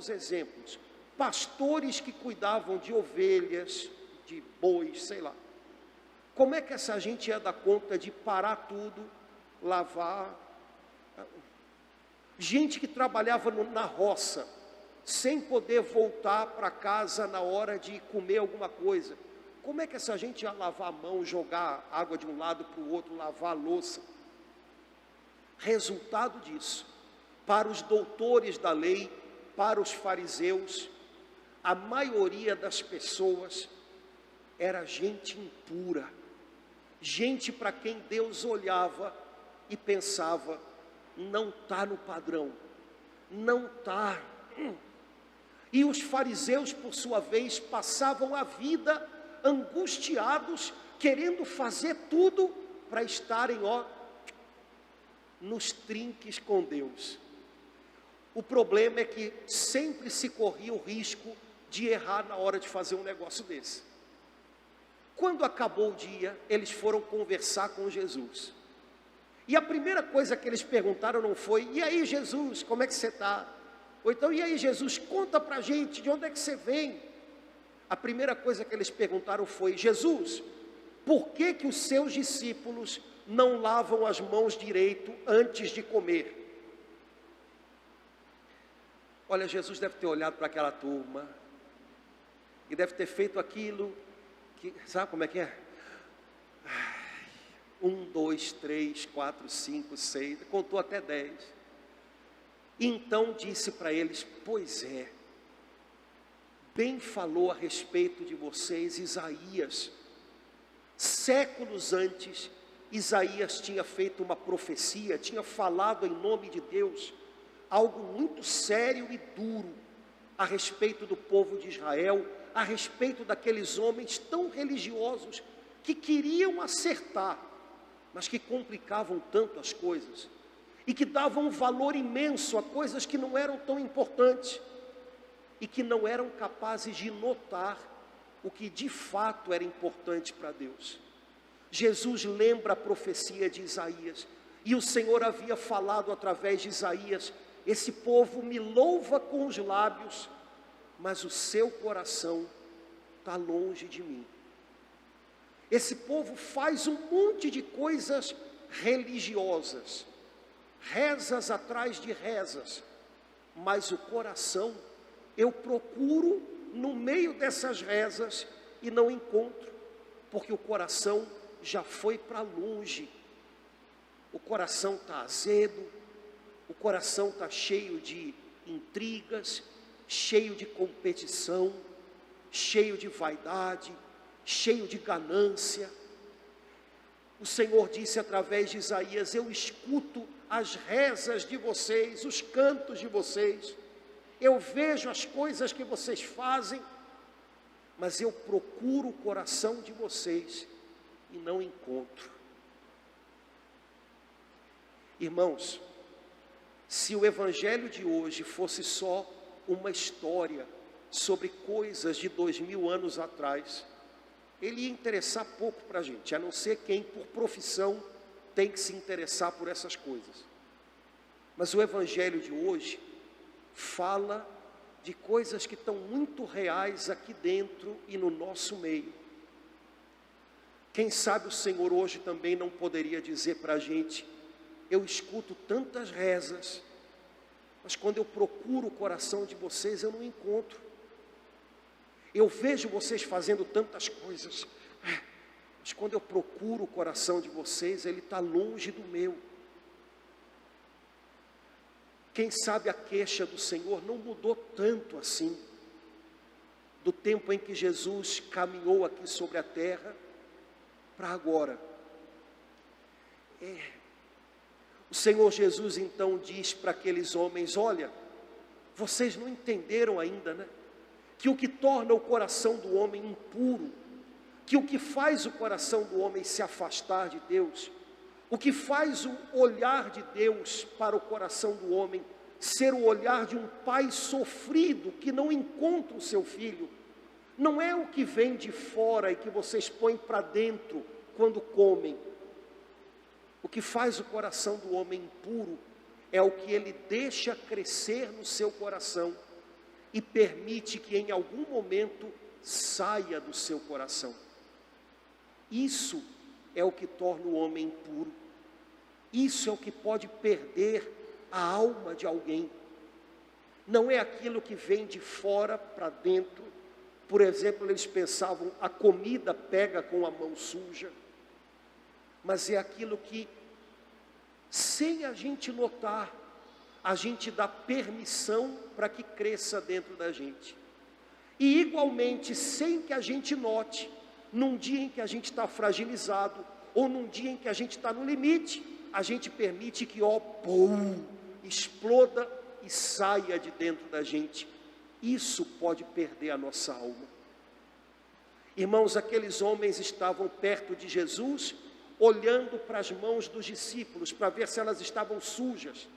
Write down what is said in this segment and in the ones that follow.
outros exemplos. Pastores que cuidavam de ovelhas, de bois, sei lá. Como é que essa gente ia dar conta de parar tudo, lavar? Gente que trabalhava na roça, sem poder voltar para casa na hora de comer alguma coisa. Como é que essa gente ia lavar a mão, jogar água de um lado para o outro, lavar a louça? Resultado disso, para os doutores da lei, para os fariseus, a maioria das pessoas era gente impura, gente para quem Deus olhava e pensava, não está no padrão, não está. E os fariseus, por sua vez, passavam a vida angustiados, querendo fazer tudo para estarem, nos trinques com Deus. O problema é que sempre se corria o risco de errar na hora de fazer um negócio desse. Quando acabou o dia, eles foram conversar com Jesus. E a primeira coisa que eles perguntaram não foi, e aí Jesus, como é que você está? Ou então, e aí Jesus, conta pra gente, de onde é que você vem? A primeira coisa que eles perguntaram foi, Jesus, por que que os seus discípulos não lavam as mãos direito antes de comer? Olha, Jesus deve ter olhado para aquela turma, e deve ter feito aquilo, que, sabe como é que é? 1, 2, 3, 4, 5, 6, contou até 10. Então disse para eles, pois é, bem falou a respeito de vocês Isaías. Séculos antes, Isaías tinha feito uma profecia, tinha falado em nome de Deus, algo muito sério e duro, a respeito do povo de Israel, a respeito daqueles homens tão religiosos, que queriam acertar, mas que complicavam tanto as coisas, e que davam um valor imenso a coisas que não eram tão importantes, e que não eram capazes de notar o que de fato era importante para Deus. Jesus lembra a profecia de Isaías, e o Senhor havia falado através de Isaías, esse povo me louva com os lábios, mas o seu coração está longe de mim. Esse povo faz um monte de coisas religiosas, rezas atrás de rezas, mas o coração, eu procuro no meio dessas rezas e não encontro, porque o coração já foi para longe, o coração está azedo, o coração está cheio de intrigas, cheio de competição, cheio de vaidade, cheio de ganância. O Senhor disse através de Isaías, eu escuto as rezas de vocês, os cantos de vocês, eu vejo as coisas que vocês fazem, mas eu procuro o coração de vocês e não encontro. Irmãos, se o evangelho de hoje fosse só uma história sobre coisas de 2000 anos atrás, ele ia interessar pouco para a gente, a não ser quem por profissão tem que se interessar por essas coisas. Mas o evangelho de hoje fala de coisas que estão muito reais aqui dentro e no nosso meio. Quem sabe o Senhor hoje também não poderia dizer para a gente, eu escuto tantas rezas, mas quando eu procuro o coração de vocês eu não encontro. Eu vejo vocês fazendo tantas coisas, mas quando eu procuro o coração de vocês, ele está longe do meu. Quem sabe a queixa do Senhor não mudou tanto assim, do tempo em que Jesus caminhou aqui sobre a terra, para agora. O Senhor Jesus então diz para aqueles homens, olha, vocês não entenderam ainda, né? Que o que torna o coração do homem impuro, que o que faz o coração do homem se afastar de Deus, o que faz o olhar de Deus para o coração do homem ser o olhar de um pai sofrido que não encontra o seu filho, não é o que vem de fora e que vocês põem para dentro quando comem. O que faz o coração do homem impuro é o que ele deixa crescer no seu coração, e permite que em algum momento saia do seu coração. Isso é o que torna o homem impuro. Isso é o que pode perder a alma de alguém. Não é aquilo que vem de fora para dentro. Por exemplo, eles pensavam, a comida pega com a mão suja. Mas é aquilo que, sem a gente notar, a gente dá permissão para que cresça dentro da gente. E igualmente, sem que a gente note, num dia em que a gente está fragilizado, ou num dia em que a gente está no limite, a gente permite que, exploda e saia de dentro da gente. Isso pode perder a nossa alma. Irmãos, aqueles homens estavam perto de Jesus, olhando para as mãos dos discípulos, para ver se elas estavam sujas.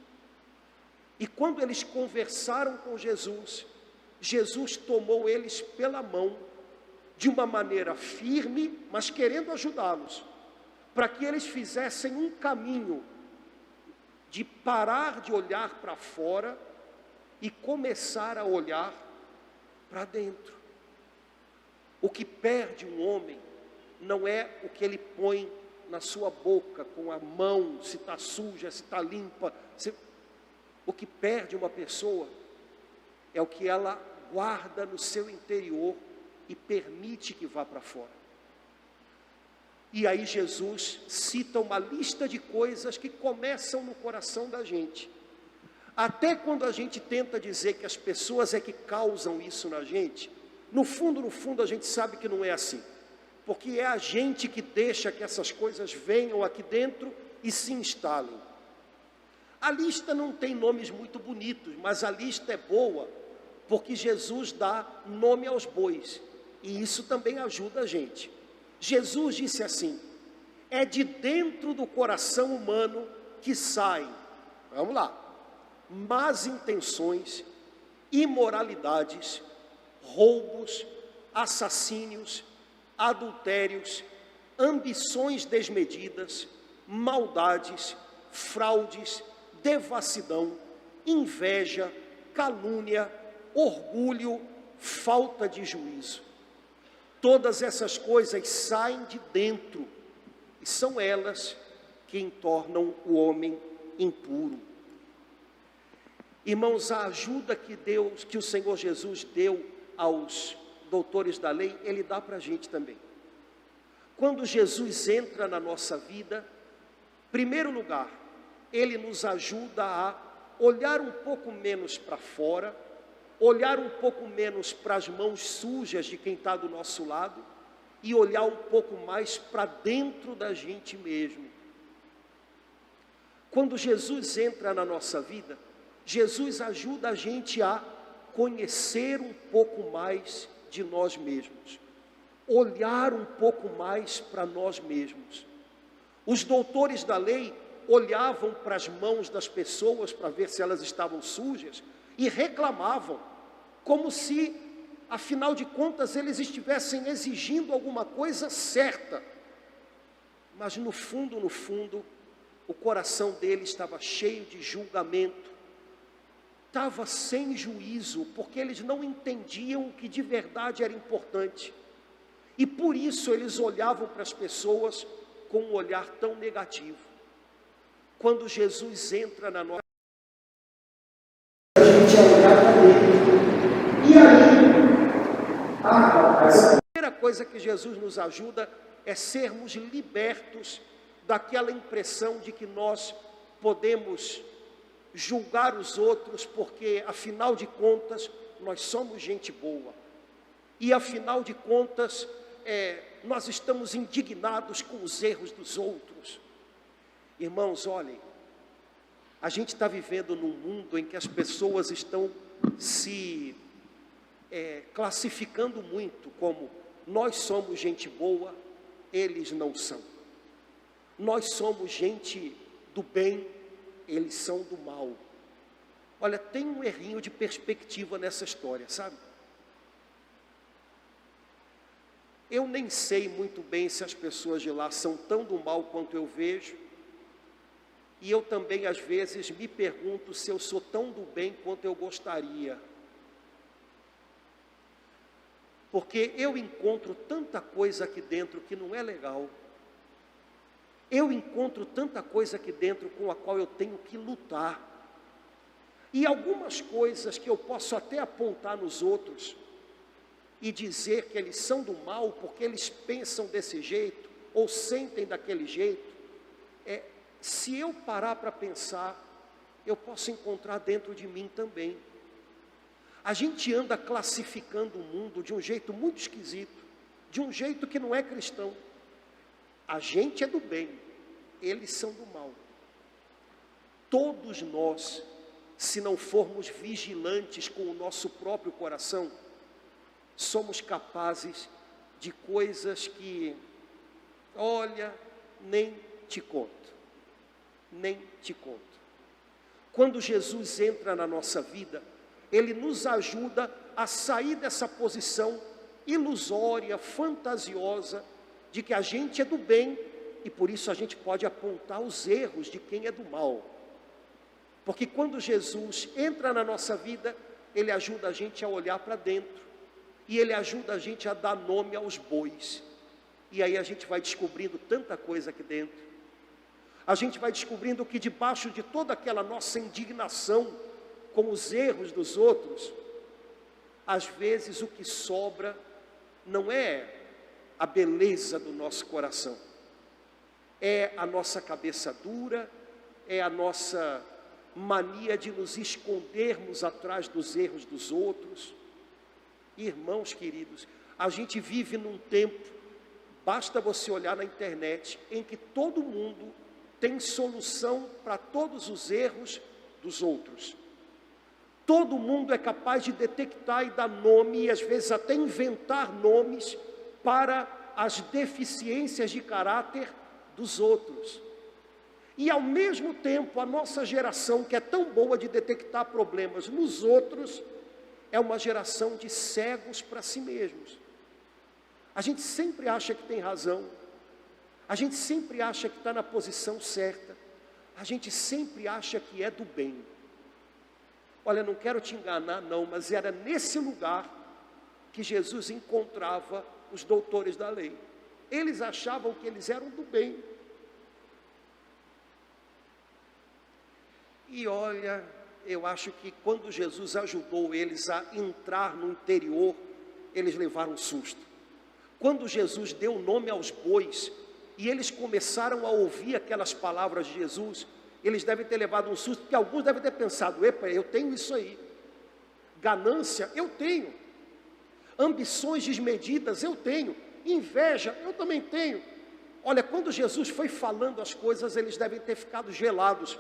E quando eles conversaram com Jesus, Jesus tomou eles pela mão, de uma maneira firme, mas querendo ajudá-los, para que eles fizessem um caminho de parar de olhar para fora e começar a olhar para dentro. O que perde um homem não é o que ele põe na sua boca, com a mão, se está suja, se está limpa. O que perde uma pessoa é o que ela guarda no seu interior e permite que vá para fora. E aí Jesus cita uma lista de coisas que começam no coração da gente. Até quando a gente tenta dizer que as pessoas é que causam isso na gente, no fundo a gente sabe que não é assim. Porque é a gente que deixa que essas coisas venham aqui dentro e se instalem. A lista não tem nomes muito bonitos, mas a lista é boa, porque Jesus dá nome aos bois. E isso também ajuda a gente. Jesus disse assim, é de dentro do coração humano que saem, vamos lá, más intenções, imoralidades, roubos, assassínios, adultérios, ambições desmedidas, maldades, fraudes, devassidão, inveja, calúnia, orgulho, falta de juízo. Todas essas coisas saem de dentro e são elas quem tornam o homem impuro. Irmãos, a ajuda que o Senhor Jesus deu aos doutores da lei, Ele dá para a gente também. Quando Jesus entra na nossa vida, em primeiro lugar, Ele nos ajuda a olhar um pouco menos para fora, olhar um pouco menos para as mãos sujas de quem está do nosso lado e olhar um pouco mais para dentro da gente mesmo. Quando Jesus entra na nossa vida, Jesus ajuda a gente a conhecer um pouco mais de nós mesmos, olhar um pouco mais para nós mesmos. Os doutores da lei olhavam para as mãos das pessoas para ver se elas estavam sujas e reclamavam, como se, afinal de contas, eles estivessem exigindo alguma coisa certa. Mas no fundo, o coração deles estava cheio de julgamento, estava sem juízo, porque eles não entendiam o que de verdade era importante. E por isso eles olhavam para as pessoas com um olhar tão negativo. Quando Jesus entra na nossa vida, a gente olhar para ele. E aí, a primeira coisa que Jesus nos ajuda é sermos libertos daquela impressão de que nós podemos julgar os outros, porque afinal de contas nós somos gente boa. E afinal de contas, nós estamos indignados com os erros dos outros. Irmãos, olhem, a gente está vivendo num mundo em que as pessoas estão se classificando muito como nós somos gente boa, eles não são. Nós somos gente do bem, eles são do mal. Olha, tem um errinho de perspectiva nessa história, sabe? Eu nem sei muito bem se as pessoas de lá são tão do mal quanto eu vejo. E eu também, às vezes, me pergunto se eu sou tão do bem quanto eu gostaria. porque eu encontro tanta coisa aqui dentro que não é legal. Eu encontro tanta coisa aqui dentro com a qual eu tenho que lutar. E algumas coisas que eu posso até apontar nos outros e dizer que eles são do mal porque eles pensam desse jeito ou sentem daquele jeito, se eu parar para pensar, eu posso encontrar dentro de mim também. A gente anda classificando o mundo de um jeito muito esquisito, de um jeito que não é cristão. A gente é do bem, eles são do mal. Todos nós, se não formos vigilantes com o nosso próprio coração, somos capazes de coisas que, olha, nem te conto, nem te conto. Quando Jesus entra na nossa vida, Ele nos ajuda a sair dessa posição ilusória, fantasiosa, de que a gente é do bem, e por isso a gente pode apontar os erros de quem é do mal. Porque quando Jesus entra na nossa vida, Ele ajuda a gente a olhar para dentro, e Ele ajuda a gente a dar nome aos bois, e aí a gente vai descobrindo tanta coisa aqui dentro. A gente vai descobrindo que debaixo de toda aquela nossa indignação com os erros dos outros, às vezes o que sobra não é a beleza do nosso coração, é a nossa cabeça dura, é a nossa mania de nos escondermos atrás dos erros dos outros. Irmãos queridos, a gente vive num tempo, basta você olhar na internet, em que todo mundo tem solução para todos os erros dos outros. Todo mundo é capaz de detectar e dar nome, e às vezes até inventar nomes para as deficiências de caráter dos outros. E ao mesmo tempo, a nossa geração, que é tão boa de detectar problemas nos outros, é uma geração de cegos para si mesmos. A gente sempre acha que tem razão, a gente sempre acha que está na posição certa, a gente sempre acha que é do bem. Olha, não quero te enganar não, mas era nesse lugar que Jesus encontrava os doutores da lei. Eles achavam que eles eram do bem. E olha, eu acho que quando Jesus ajudou eles a entrar no interior, eles levaram um susto. Quando Jesus deu o nome aos bois, e eles começaram a ouvir aquelas palavras de Jesus, eles devem ter levado um susto, porque alguns devem ter pensado, epa, eu tenho isso aí. Ganância, eu tenho. Ambições desmedidas, eu tenho. Inveja, eu também tenho. Olha, quando Jesus foi falando as coisas, eles devem ter ficado gelados,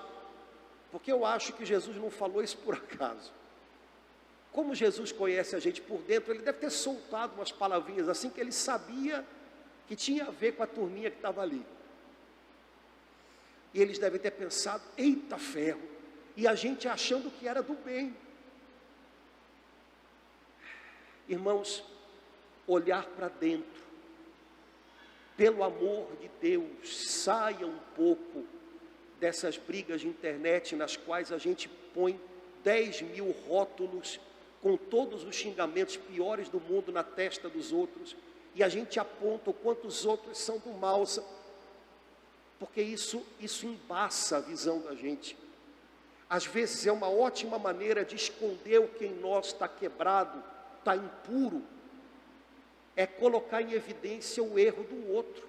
porque eu acho que Jesus não falou isso por acaso. Como Jesus conhece a gente por dentro, Ele deve ter soltado umas palavrinhas assim, que Ele sabia que tinha a ver com a turminha que estava ali. E eles devem ter pensado, eita ferro, e a gente achando que era do bem. Irmãos, olhar para dentro, pelo amor de Deus, saia um pouco dessas brigas de internet nas quais a gente põe 10.000 rótulos com todos os xingamentos piores do mundo na testa dos outros, e a gente aponta o quanto os outros são do mal, porque isso embaça a visão da gente. Às vezes é uma ótima maneira de esconder o que em nós está quebrado, está impuro, é colocar em evidência o erro do outro.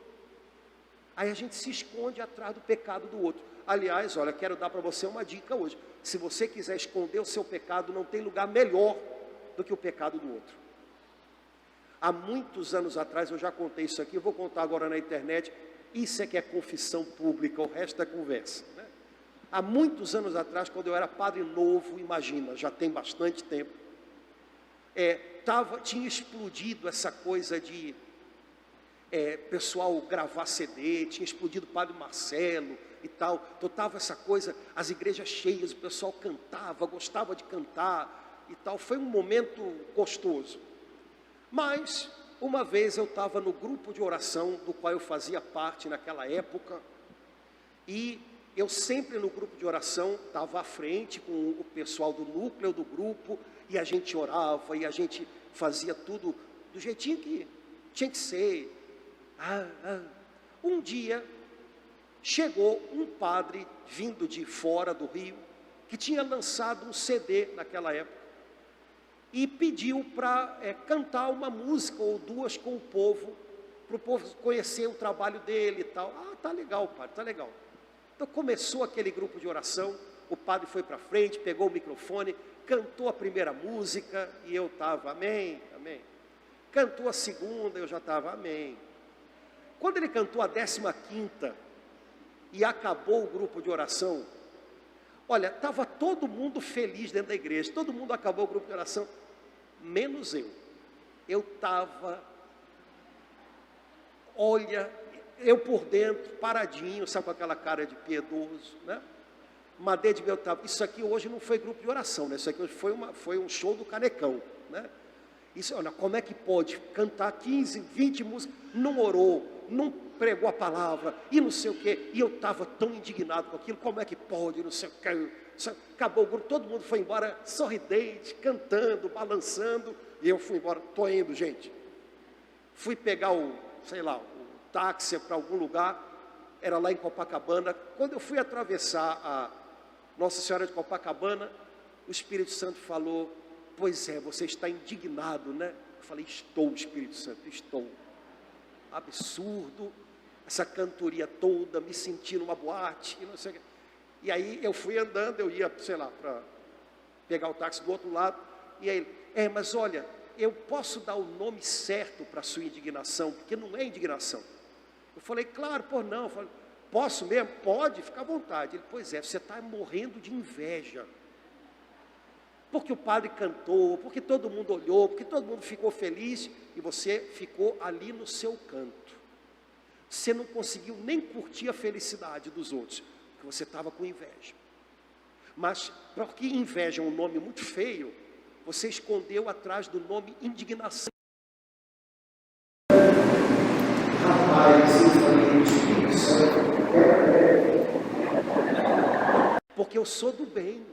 Aí a gente se esconde atrás do pecado do outro. Aliás, olha, quero dar para você uma dica hoje. Se você quiser esconder o seu pecado, não tem lugar melhor do que o pecado do outro. Há muitos anos atrás, eu já contei isso aqui, eu vou contar agora na internet. Isso é que é confissão pública, o resto é conversa, né? Há muitos anos atrás, quando eu era padre novo, imagina, já tem bastante tempo, tinha explodido essa coisa de pessoal gravar CD, tinha explodido o Padre Marcelo e tal, então estava essa coisa, as igrejas cheias, o pessoal cantava, gostava de cantar e tal, foi um momento gostoso. Mas, uma vez eu estava no grupo de oração, do qual eu fazia parte naquela época, e eu sempre no grupo de oração, estava à frente com o pessoal do núcleo do grupo, e a gente orava, e a gente fazia tudo do jeitinho que tinha que ser. Um dia, chegou um padre vindo de fora do Rio, que tinha lançado um CD naquela época, e pediu para cantar uma música ou duas com o povo, para o povo conhecer o trabalho dele e tal. Tá legal, padre, tá legal. Então começou aquele grupo de oração, o padre foi para frente, pegou o microfone, cantou a primeira música, e eu estava, amém, amém. Cantou a segunda, eu já estava, amém. Quando ele cantou a 15ª, e acabou o grupo de oração, olha, estava todo mundo feliz dentro da igreja, todo mundo acabou o grupo de oração, menos eu. Eu estava, olha, eu por dentro, paradinho, sabe, com aquela cara de piedoso, né? Madeira de meu tava. Isso aqui hoje não foi grupo de oração, né? Isso aqui hoje foi um show do Canecão, né? Isso, olha, como é que pode cantar 15, 20 músicas, não orou, não pregou a palavra, e não sei o quê, e eu estava tão indignado com aquilo, como é que pode, não sei o quê. Acabou o grupo, todo mundo foi embora, sorridente, cantando, balançando, e eu fui embora, estou indo, gente. Fui pegar o táxi para algum lugar, era lá em Copacabana. Quando eu fui atravessar a Nossa Senhora de Copacabana, o Espírito Santo falou, pois é, você está indignado, né? Eu falei, estou, Espírito Santo, estou. Absurdo, essa cantoria toda, me senti numa boate, e não sei o que. E aí eu fui andando, eu ia, para pegar o táxi do outro lado, e aí ele, mas olha, eu posso dar o nome certo para a sua indignação, porque não é indignação. Eu falei, claro, não. Eu falei, posso mesmo? Pode, fica à vontade. Ele, pois é, você está morrendo de inveja. Porque o padre cantou, porque todo mundo olhou, porque todo mundo ficou feliz, e você ficou ali no seu canto. Você não conseguiu nem curtir a felicidade dos outros, porque você estava com inveja. Mas, porque inveja é um nome muito feio, você escondeu atrás do nome indignação. Porque eu sou do bem.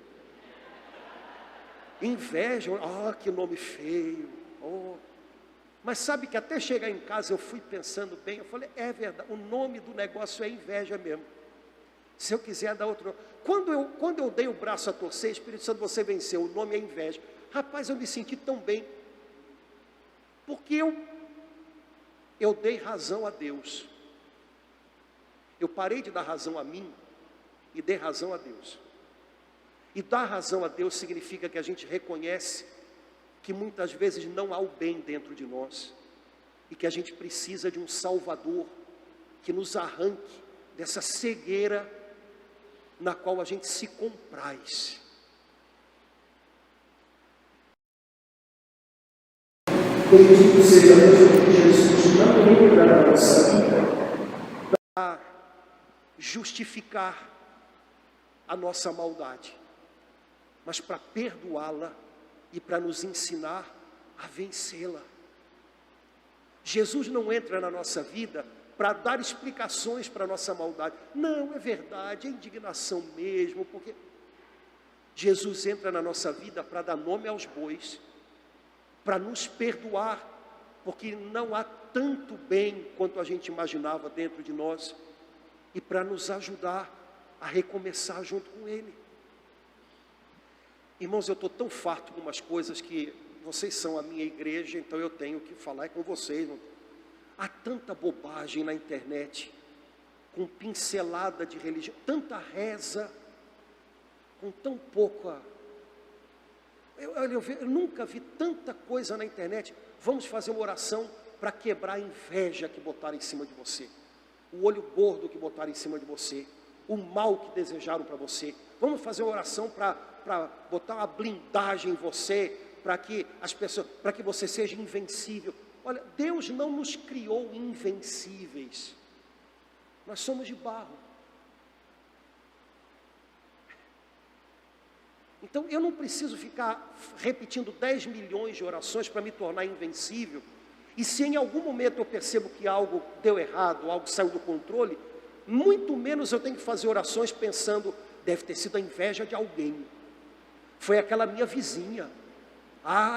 Inveja, que nome feio. Mas sabe que até chegar em casa eu fui pensando bem, eu falei, é verdade, o nome do negócio é inveja mesmo. Se eu quiser dar outro nome. Quando eu dei o braço a torcer, Espírito Santo, você venceu, o nome é inveja. Rapaz, eu me senti tão bem. Porque eu dei razão a Deus. Eu parei de dar razão a mim e dei razão a Deus. E dar razão a Deus significa que a gente reconhece que muitas vezes não há o bem dentro de nós e que a gente precisa de um Salvador que nos arranque dessa cegueira na qual a gente se compraz. Bendito seja Deus, porque Jesus não veio para a nossa vida para justificar a nossa maldade, mas para perdoá-la e para nos ensinar a vencê-la. Jesus não entra na nossa vida para dar explicações para a nossa maldade. Não, é verdade, é indignação mesmo, porque Jesus entra na nossa vida para dar nome aos bois, para nos perdoar, porque não há tanto bem quanto a gente imaginava dentro de nós, e para nos ajudar a recomeçar junto com Ele. Irmãos, eu estou tão farto com umas coisas que vocês são a minha igreja, então eu tenho que falar com vocês. Há tanta bobagem na internet, com pincelada de religião, tanta reza, com tão pouca... Eu nunca vi tanta coisa na internet. Vamos fazer uma oração para quebrar a inveja que botaram em cima de você, o olho gordo que botaram em cima de você, o mal que desejaram para você. Vamos fazer uma oração para botar uma blindagem em você, para que você seja invencível. Olha, Deus não nos criou invencíveis. Nós somos de barro. Então eu não preciso ficar repetindo 10 milhões de orações para me tornar invencível. E se em algum momento eu percebo que algo deu errado, algo saiu do controle, muito menos eu tenho que fazer orações pensando, deve ter sido a inveja de alguém. Foi aquela minha vizinha.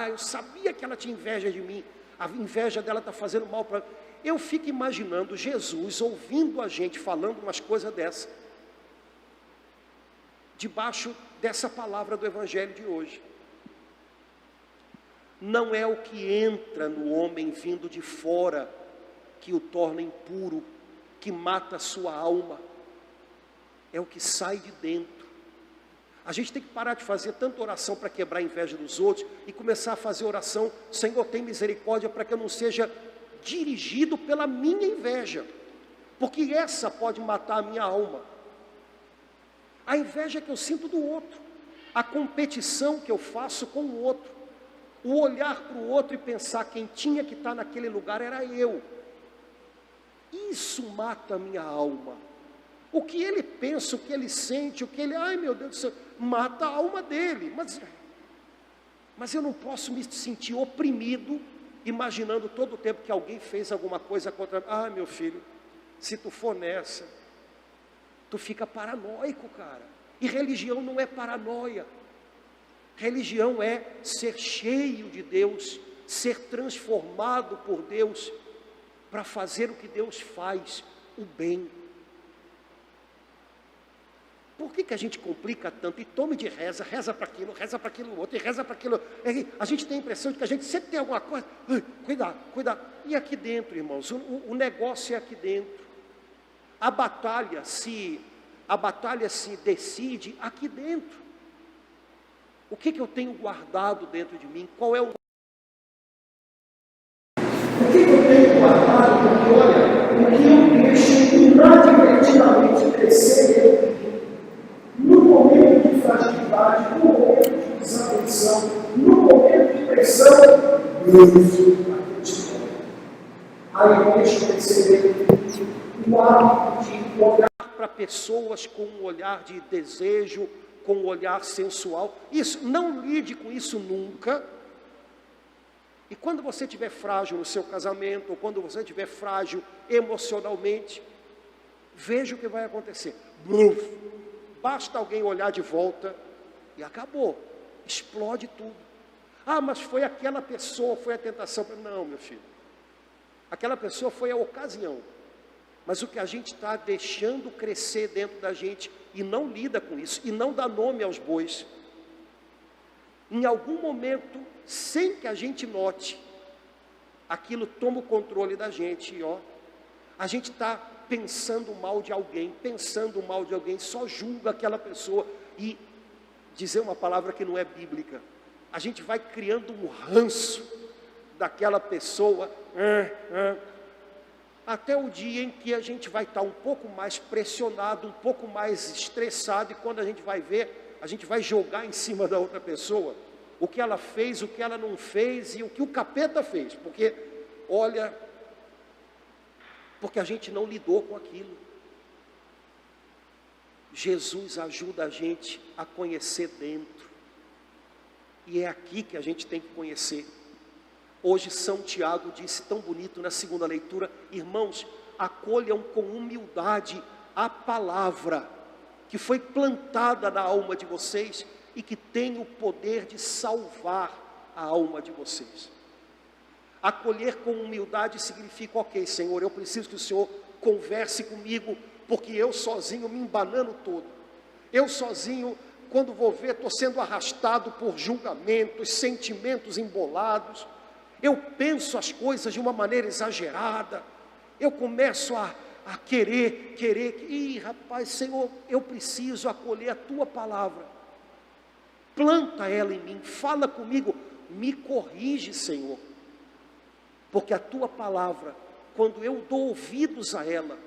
Eu sabia que ela tinha inveja de mim. a inveja dela está fazendo mal para... Eu fico imaginando Jesus ouvindo a gente falando umas coisas dessas, debaixo dessa palavra do Evangelho de hoje. Não é o que entra no homem vindo de fora que o torna impuro, que mata a sua alma, é o que sai de dentro. A gente tem que parar de fazer tanta oração para quebrar a inveja dos outros e começar a fazer oração: Senhor, tem misericórdia para que eu não seja dirigido pela minha inveja, porque essa pode matar a minha alma. A inveja que eu sinto do outro, a competição que eu faço com o outro, o olhar para o outro e pensar quem tinha que estar naquele lugar era eu. Isso mata a minha alma. O que ele pensa, o que ele sente, o que ele... Ai, meu Deus do céu, mata a alma dele. Mas eu não posso me sentir oprimido, imaginando todo o tempo que alguém fez alguma coisa contra mim. Ah, meu filho, se tu for nessa, tu fica paranoico, cara. E religião não é paranoia. Religião é ser cheio de Deus, ser transformado por Deus, para fazer o que Deus faz, o bem. Por que a gente complica tanto? E tome de reza, reza para aquilo outro, e reza para aquilo. A gente tem a impressão de que a gente sempre tem alguma coisa. Cuidado. E aqui dentro, irmãos, o negócio é aqui dentro. A batalha se decide aqui dentro. O que eu tenho guardado dentro de mim? Qual é o que eu tenho guardado? Porque olha, o que eu deixo inadvertidamente crescer no momento de fragilidade, no momento de desatenção, no momento de pressão, aí eu deixo perceber o hábito de olhar para pessoas com um olhar de desejo, com um olhar sensual. Isso, não lide com isso nunca. E quando você estiver frágil no seu casamento, ou quando você estiver frágil emocionalmente, veja o que vai acontecer. Basta alguém olhar de volta e acabou. Explode tudo. Ah, mas foi aquela pessoa, foi a tentação. Não, meu filho. Aquela pessoa foi a ocasião. Mas o que a gente está deixando crescer dentro da gente e não lida com isso, e não dá nome aos bois, em algum momento, sem que a gente note, aquilo toma o controle da gente, e a gente está pensando mal de alguém, só julga aquela pessoa, e dizer uma palavra que não é bíblica, a gente vai criando um ranço daquela pessoa, até o dia em que a gente vai estar um pouco mais pressionado, um pouco mais estressado, e quando a gente vai ver, a gente vai jogar em cima da outra pessoa o que ela fez, o que ela não fez e o que o capeta fez, porque a gente não lidou com aquilo. Jesus ajuda a gente a conhecer dentro, e é aqui que a gente tem que conhecer. Hoje São Tiago disse tão bonito na segunda leitura: irmãos, acolham com humildade a palavra que foi plantada na alma de vocês e que tem o poder de salvar a alma de vocês. Acolher com humildade significa: ok, Senhor, eu preciso que o Senhor converse comigo, porque eu sozinho me embanano todo. Eu sozinho, quando vou ver, estou sendo arrastado por julgamentos, sentimentos embolados. Eu penso as coisas de uma maneira exagerada. Eu começo a querer. Ih, rapaz, Senhor, eu preciso acolher a Tua palavra. Planta ela em mim, fala comigo, me corrige, Senhor. Porque a Tua palavra, quando eu dou ouvidos a ela,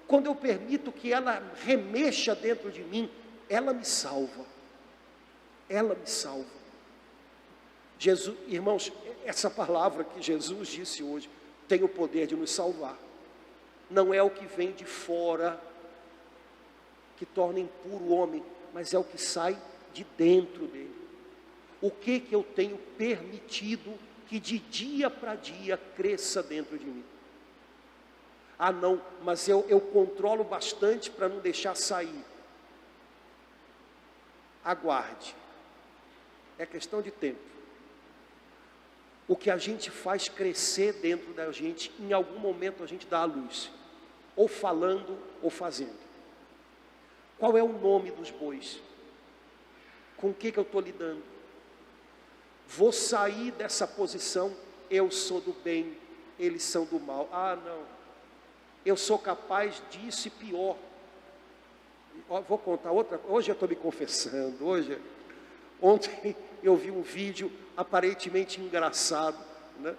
quando eu permito que ela remexa dentro de mim, ela me salva. Ela me salva. Jesus, irmãos, essa palavra que Jesus disse hoje tem o poder de nos salvar. Não é o que vem de fora que torna impuro o homem, mas é o que sai de dentro dele. O que eu tenho permitido que de dia para dia cresça dentro de mim? Ah, não, mas eu controlo bastante para não deixar sair. Aguarde. É questão de tempo. O que a gente faz crescer dentro da gente, em algum momento a gente dá a luz, ou falando ou fazendo. Qual é o nome dos bois? Com o que eu estou lidando? Vou sair dessa posição, eu sou do bem, eles são do mal. Ah, não, eu sou capaz disso e pior. Vou contar outra, hoje eu estou me confessando, ontem eu vi um vídeo aparentemente engraçado, né?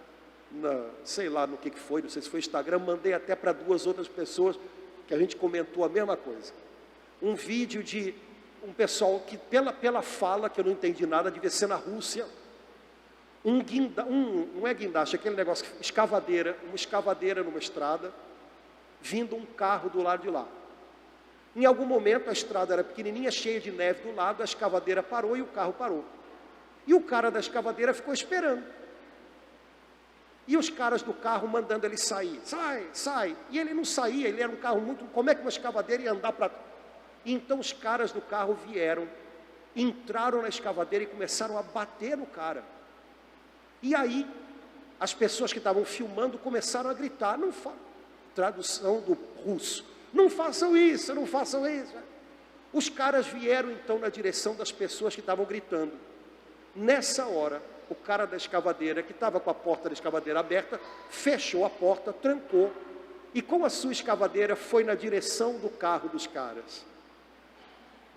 Sei lá no que foi, não sei se foi Instagram, mandei até para 2 outras pessoas, que a gente comentou a mesma coisa. Um vídeo de um pessoal que pela fala, que eu não entendi nada, devia ser na Rússia, não é guindaste, aquele negócio, uma escavadeira numa estrada, vindo um carro do lado de lá. Em algum momento a estrada era pequenininha, cheia de neve do lado, a escavadeira parou e o carro parou. E o cara da escavadeira ficou esperando. E os caras do carro mandando ele sair. Sai, sai. E ele não saía, ele era um carro muito... Como é que uma escavadeira ia andar para... Então os caras do carro vieram, entraram na escavadeira e começaram a bater no cara. E aí, as pessoas que estavam filmando começaram a gritar, tradução do russo, não façam isso, não façam isso. Os caras vieram então na direção das pessoas que estavam gritando. Nessa hora, o cara da escavadeira, que estava com a porta da escavadeira aberta, fechou a porta, trancou, e com a sua escavadeira foi na direção do carro dos caras.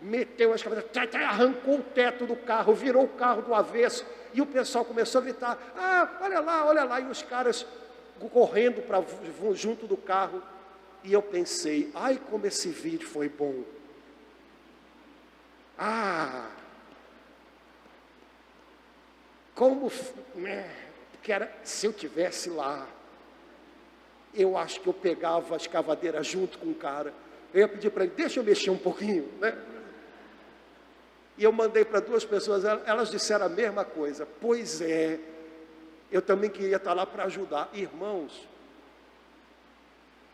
Meteu a escavadeira, arrancou o teto do carro, virou o carro do avesso, e o pessoal começou a gritar, ah, olha lá, e os caras correndo junto do carro, e eu pensei, ai como esse vídeo foi bom, porque se eu tivesse lá, eu acho que eu pegava a escavadeira junto com o cara, eu ia pedir para ele, deixa eu mexer um pouquinho, né? E eu mandei para 2 pessoas, elas disseram a mesma coisa, pois é, eu também queria estar lá para ajudar. Irmãos,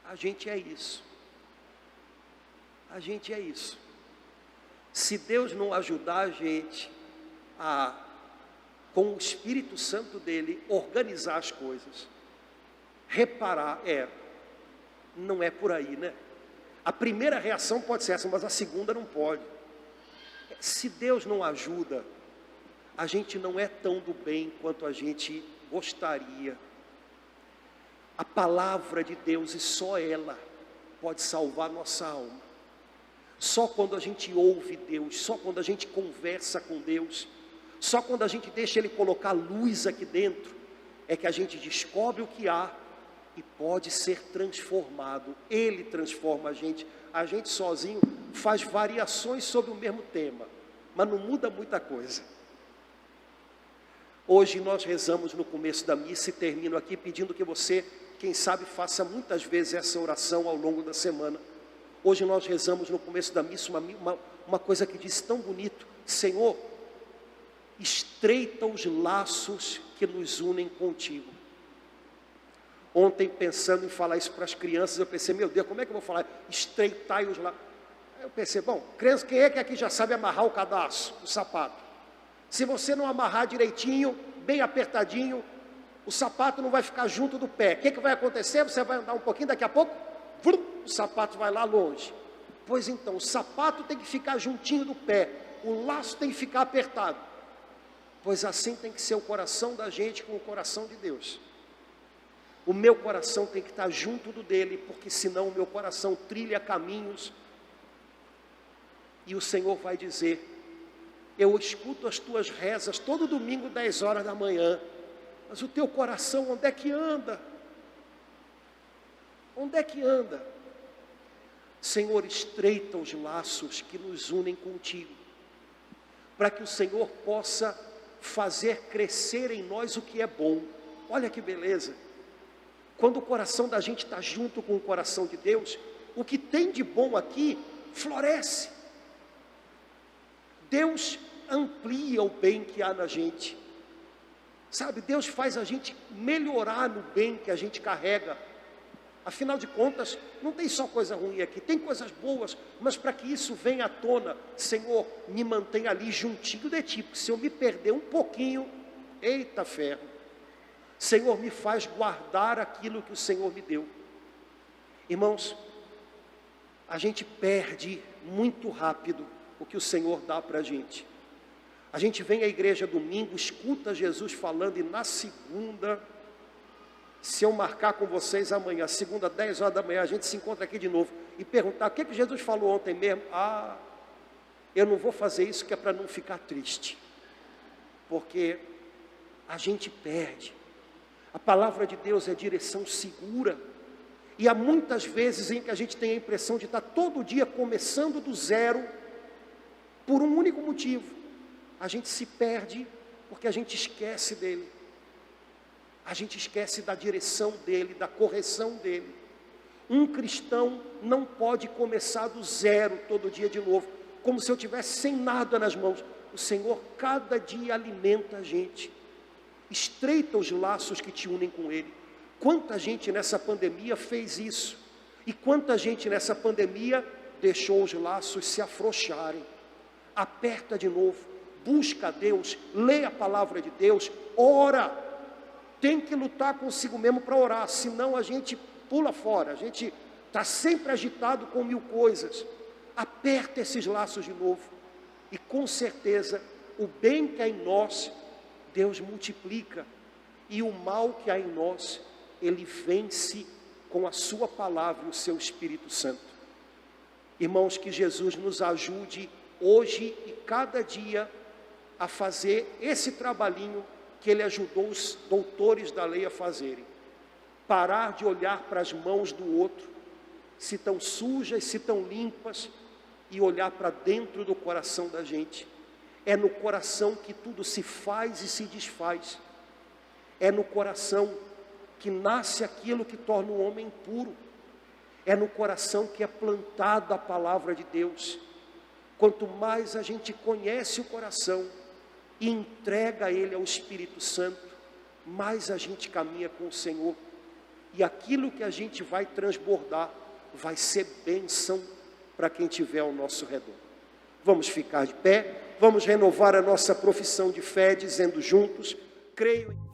a gente é isso, se Deus não ajudar a gente a, com o Espírito Santo dele, organizar as coisas, reparar, não é por aí, né? A primeira reação pode ser essa, mas a segunda não pode. Se Deus não ajuda, a gente não é tão do bem quanto a gente gostaria. A palavra de Deus, e só ela pode salvar nossa alma. Só quando a gente ouve Deus, só quando a gente conversa com Deus, só quando a gente deixa Ele colocar luz aqui dentro, é que a gente descobre o que há e pode ser transformado. Ele transforma a gente sozinho faz variações sobre o mesmo tema, mas não muda muita coisa. Hoje nós rezamos no começo da missa e termino aqui pedindo que você, quem sabe, faça muitas vezes essa oração ao longo da semana. Hoje nós rezamos no começo da missa uma coisa que diz tão bonito: Senhor, estreita os laços que nos unem contigo. Ontem, pensando em falar isso para as crianças, eu pensei, meu Deus, como é que eu vou falar? Estreitai os laços. Eu pensei, bom, criança, quem é que aqui já sabe amarrar o cadarço, o sapato? Se você não amarrar direitinho, bem apertadinho, o sapato não vai ficar junto do pé. O que vai acontecer? Você vai andar um pouquinho, daqui a pouco, o sapato vai lá longe. Pois então, o sapato tem que ficar juntinho do pé, o laço tem que ficar apertado. Pois assim tem que ser o coração da gente com o coração de Deus. O meu coração tem que estar junto do dele, porque senão o meu coração trilha caminhos. E o Senhor vai dizer, eu escuto as tuas rezas todo domingo 10 horas da manhã, mas o teu coração onde é que anda? Onde é que anda? Senhor, estreita os laços que nos unem contigo, para que o Senhor possa fazer crescer em nós o que é bom. Olha que beleza! Quando o coração da gente está junto com o coração de Deus, o que tem de bom aqui floresce. Deus amplia o bem que há na gente. Sabe, Deus faz a gente melhorar no bem que a gente carrega. Afinal de contas, não tem só coisa ruim aqui, tem coisas boas, mas para que isso venha à tona, Senhor, me mantenha ali juntinho de ti, porque se eu me perder um pouquinho, eita ferro. Senhor, me faz guardar aquilo que o Senhor me deu. Irmãos, a gente perde muito rápido o que o Senhor dá para a gente. A gente vem à igreja domingo, escuta Jesus falando, e na segunda, se eu marcar com vocês amanhã, segunda, 10 horas da manhã, a gente se encontra aqui de novo e perguntar: o que Jesus falou ontem mesmo? Eu não vou fazer isso, que é para não ficar triste, porque a gente perde. A palavra de Deus é direção segura, e há muitas vezes em que a gente tem a impressão de estar todo dia começando do zero, por um único motivo: a gente se perde porque a gente esquece dele, a gente esquece da direção dele, da correção dele. Um cristão não pode começar do zero todo dia de novo, como se eu tivesse sem nada nas mãos. O Senhor cada dia alimenta a gente, estreita os laços que te unem com ele. Quanta gente nessa pandemia fez isso, e quanta gente nessa pandemia deixou os laços se afrouxarem. Aperta de novo, busca a Deus, lê a palavra de Deus, ora. Tem que lutar consigo mesmo para orar, senão a gente pula fora, a gente está sempre agitado com 1000 coisas. Aperta esses laços de novo, e com certeza o bem que há em nós, Deus multiplica, e o mal que há em nós, Ele vence com a sua palavra e o seu Espírito Santo. Irmãos, que Jesus nos ajude hoje e cada dia a fazer esse trabalhinho que Ele ajudou os doutores da lei a fazerem. Parar de olhar para as mãos do outro, se estão sujas, se estão limpas, e olhar para dentro do coração da gente. É no coração que tudo se faz e se desfaz. É no coração que nasce aquilo que torna o homem puro. É no coração que é plantada a palavra de Deus. Quanto mais a gente conhece o coração e entrega ele ao Espírito Santo, mais a gente caminha com o Senhor, e aquilo que a gente vai transbordar vai ser bênção para quem estiver ao nosso redor. Vamos ficar de pé, vamos renovar a nossa profissão de fé, dizendo juntos: creio em